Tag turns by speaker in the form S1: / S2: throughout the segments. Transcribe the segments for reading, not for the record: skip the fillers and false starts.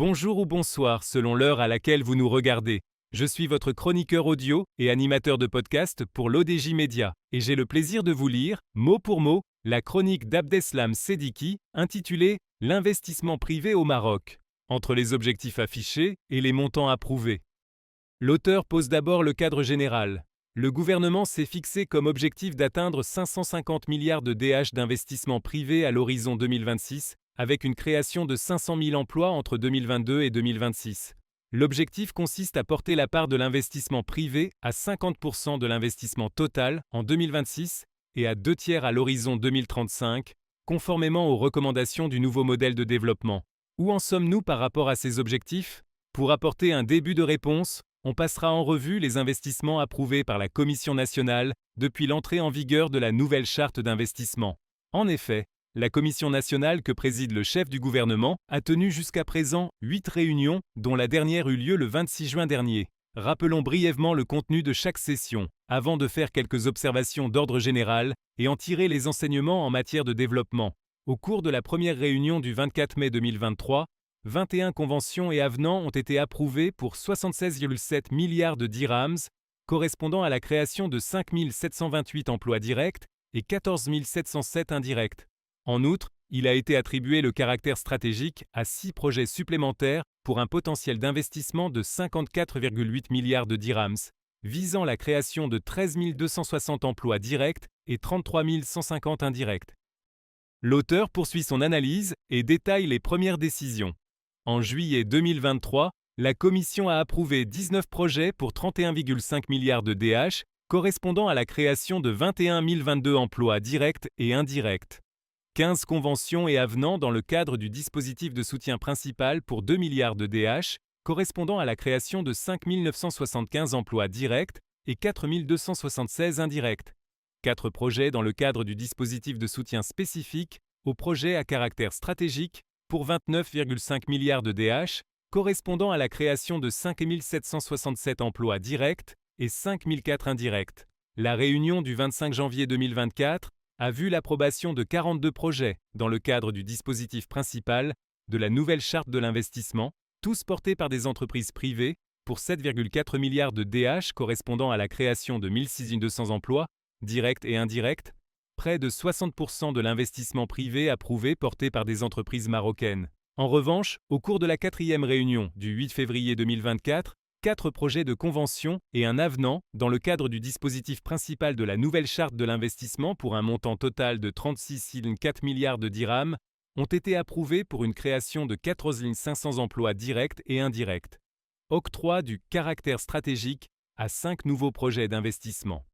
S1: Bonjour ou bonsoir selon l'heure à laquelle vous nous regardez. Je suis votre chroniqueur audio et animateur de podcast pour l'ODJ Média et j'ai le plaisir de vous lire, mot pour mot, la chronique d'Abdeslam Sediki intitulée « L'investissement privé au Maroc » entre les objectifs affichés et les montants approuvés. L'auteur pose d'abord le cadre général. Le gouvernement s'est fixé comme objectif d'atteindre 550 milliards de DH d'investissement privé à l'horizon 2026, avec une création de 500 000 emplois entre 2022 et 2026. L'objectif consiste à porter la part de l'investissement privé à 50% de l'investissement total en 2026 et à 2/3 à l'horizon 2035, conformément aux recommandations du nouveau modèle de développement. Où en sommes-nous par rapport à ces objectifs? Pour apporter un début de réponse, on passera en revue les investissements approuvés par la Commission nationale depuis l'entrée en vigueur de la nouvelle charte d'investissement. En effet, la Commission nationale que préside le chef du gouvernement a tenu jusqu'à présent 8 réunions, dont la dernière eut lieu le 26 juin dernier. Rappelons brièvement le contenu de chaque session, avant de faire quelques observations d'ordre général et en tirer les enseignements en matière de développement. Au cours de la première réunion du 24 mai 2023, 21 conventions et avenants ont été approuvés pour 76,7 milliards de dirhams, correspondant à la création de 5 728 emplois directs et 14 707 indirects. En outre, il a été attribué le caractère stratégique à 6 projets supplémentaires pour un potentiel d'investissement de 54,8 milliards de dirhams, visant la création de 13 260 emplois directs et 33 150 indirects. L'auteur poursuit son analyse et détaille les premières décisions. En juillet 2023, la Commission a approuvé 19 projets pour 31,5 milliards de DH, correspondant à la création de 21 022 emplois directs et indirects. 15 conventions et avenants dans le cadre du dispositif de soutien principal pour 2 milliards de DH, correspondant à la création de 5 975 emplois directs et 4 276 indirects. 4 projets dans le cadre du dispositif de soutien spécifique aux projets à caractère stratégique pour 29,5 milliards de DH, correspondant à la création de 5 767 emplois directs et 5 004 indirects. La réunion du 25 janvier 2024 a vu l'approbation de 42 projets dans le cadre du dispositif principal de la nouvelle charte de l'investissement, tous portés par des entreprises privées, pour 7,4 milliards de DH correspondant à la création de 1 200 emplois, directs et indirects, près de 60% de l'investissement privé approuvé porté par des entreprises marocaines. En revanche, au cours de la 4e réunion du 8 février 2024, 4 projets de convention et un avenant dans le cadre du dispositif principal de la nouvelle charte de l'investissement pour un montant total de 36,4 milliards de dirhams ont été approuvés pour une création de 14 500 emplois directs et indirects. Octroi du caractère stratégique à 5 nouveaux projets d'investissement.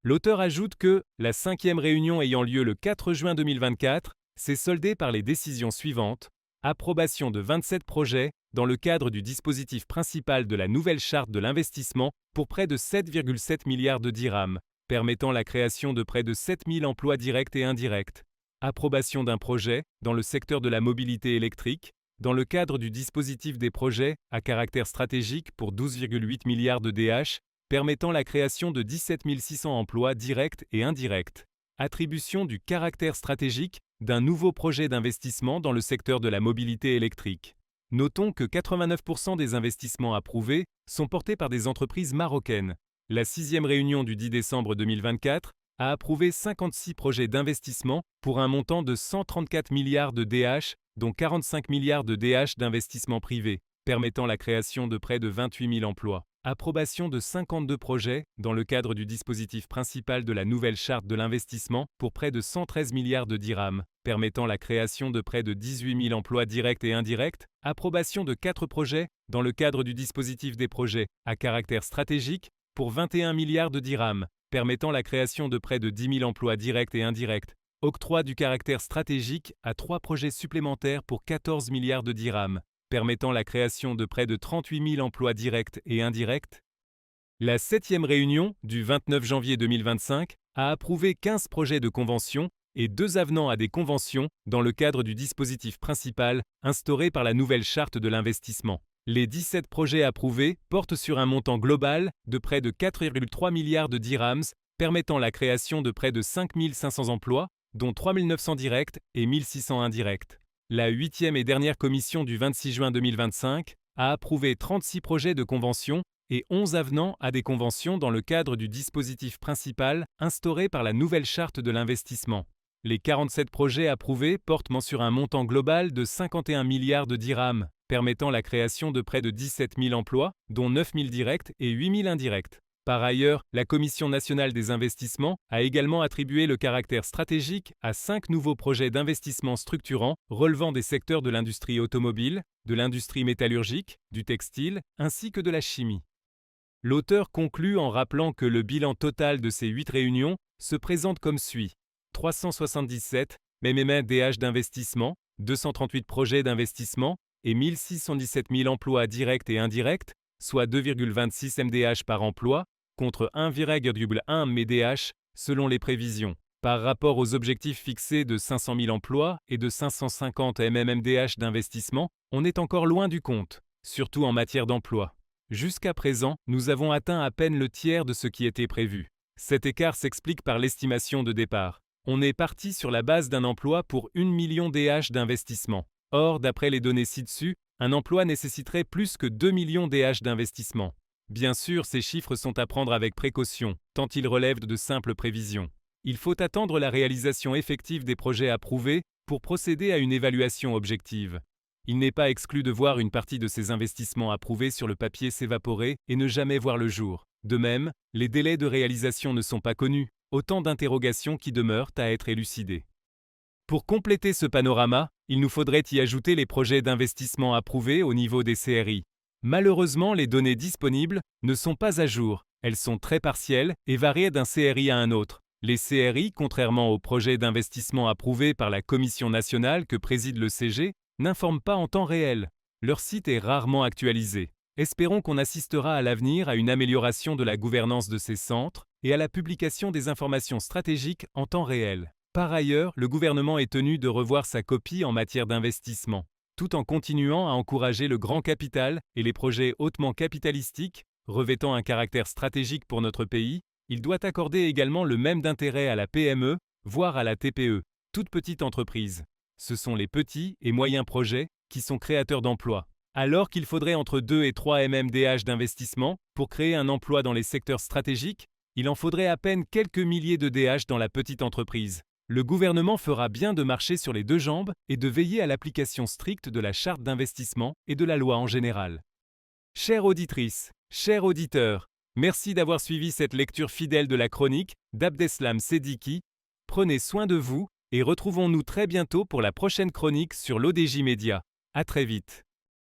S1: L'auteur ajoute que la 5e réunion ayant lieu le 4 juin 2024 s'est soldée par les décisions suivantes: approbation de 27 projets dans le cadre du dispositif principal de la nouvelle charte de l'investissement pour près de 7,7 milliards de dirhams, permettant la création de près de 7 000 emplois directs et indirects. Approbation d'un projet dans le secteur de la mobilité électrique, dans le cadre du dispositif des projets à caractère stratégique pour 12,8 milliards de DH, permettant la création de 17 600 emplois directs et indirects. Attribution du caractère stratégique d'un nouveau projet d'investissement dans le secteur de la mobilité électrique. Notons que 89% des investissements approuvés sont portés par des entreprises marocaines. La 6e réunion du 10 décembre 2024 a approuvé 56 projets d'investissement pour un montant de 134 milliards de DH, dont 45 milliards de DH d'investissement privé, permettant la création de près de 28 000 emplois. Approbation de 52 projets dans le cadre du dispositif principal de la nouvelle charte de l'investissement pour près de 113 milliards de dirhams, permettant la création de près de 18 000 emplois directs et indirects. Approbation de 4 projets dans le cadre du dispositif des projets à caractère stratégique pour 21 milliards de dirhams, permettant la création de près de 10 000 emplois directs et indirects. Octroi du caractère stratégique à 3 projets supplémentaires pour 14 milliards de dirhams, permettant la création de près de 38 000 emplois directs et indirects. La 7e réunion du 29 janvier 2025 a approuvé 15 projets de convention et 2 avenants à des conventions dans le cadre du dispositif principal instauré par la nouvelle charte de l'investissement. Les 17 projets approuvés portent sur un montant global de près de 4,3 milliards de dirhams, permettant la création de près de 5 500 emplois, dont 3 900 directs et 1 600 indirects. La 8e et dernière commission du 26 juin 2025 a approuvé 36 projets de convention et 11 avenants à des conventions dans le cadre du dispositif principal instauré par la nouvelle charte de l'investissement. Les 47 projets approuvés portent sur un montant global de 51 milliards de dirhams, permettant la création de près de 17 000 emplois, dont 9 000 directs et 8 000 indirects. Par ailleurs, la Commission nationale des investissements a également attribué le caractère stratégique à 5 nouveaux projets d'investissement structurants relevant des secteurs de l'industrie automobile, de l'industrie métallurgique, du textile, ainsi que de la chimie. L'auteur conclut en rappelant que le bilan total de ces 8 réunions se présente comme suit. 377 MMDH d'investissement, 238 projets d'investissement et 1617 000 emplois directs et indirects, soit 2,26 MDH par emploi, contre 1,1 MDH selon les prévisions. Par rapport aux objectifs fixés de 500 000 emplois et de 550 MMDH d'investissement, on est encore loin du compte, surtout en matière d'emploi. Jusqu'à présent, nous avons atteint à peine le tiers de ce qui était prévu. Cet écart s'explique par l'estimation de départ. On est parti sur la base d'un emploi pour 1 million DH d'investissement. Or, d'après les données ci-dessus, un emploi nécessiterait plus que 2 millions DH d'investissement. Bien sûr, ces chiffres sont à prendre avec précaution, tant ils relèvent de simples prévisions. Il faut attendre la réalisation effective des projets approuvés pour procéder à une évaluation objective. Il n'est pas exclu de voir une partie de ces investissements approuvés sur le papier s'évaporer et ne jamais voir le jour. De même, les délais de réalisation ne sont pas connus, autant d'interrogations qui demeurent à être élucidées. Pour compléter ce panorama, il nous faudrait y ajouter les projets d'investissement approuvés au niveau des CRI. Malheureusement, les données disponibles ne sont pas à jour, elles sont très partielles et varient d'un CRI à un autre. Les CRI, contrairement aux projets d'investissement approuvés par la Commission nationale que préside le CG, n'informent pas en temps réel. Leur site est rarement actualisé. Espérons qu'on assistera à l'avenir à une amélioration de la gouvernance de ces centres et à la publication des informations stratégiques en temps réel. Par ailleurs, le gouvernement est tenu de revoir sa copie en matière d'investissement, tout en continuant à encourager le grand capital et les projets hautement capitalistiques, revêtant un caractère stratégique pour notre pays. Il doit accorder également le même d'intérêt à la PME, voire à la TPE, toute petite entreprise. Ce sont les petits et moyens projets qui sont créateurs d'emplois. Alors qu'il faudrait entre 2 et 3 MMDH d'investissement pour créer un emploi dans les secteurs stratégiques, il en faudrait à peine quelques milliers de DH dans la petite entreprise. Le gouvernement fera bien de marcher sur les deux jambes et de veiller à l'application stricte de la charte d'investissement et de la loi en général. Chères auditrices, chers auditeurs, merci d'avoir suivi cette lecture fidèle de la chronique d'Abdeslam Seddiqui. Prenez soin de vous et retrouvons-nous très bientôt pour la prochaine chronique sur l'ODJ Média. À très vite.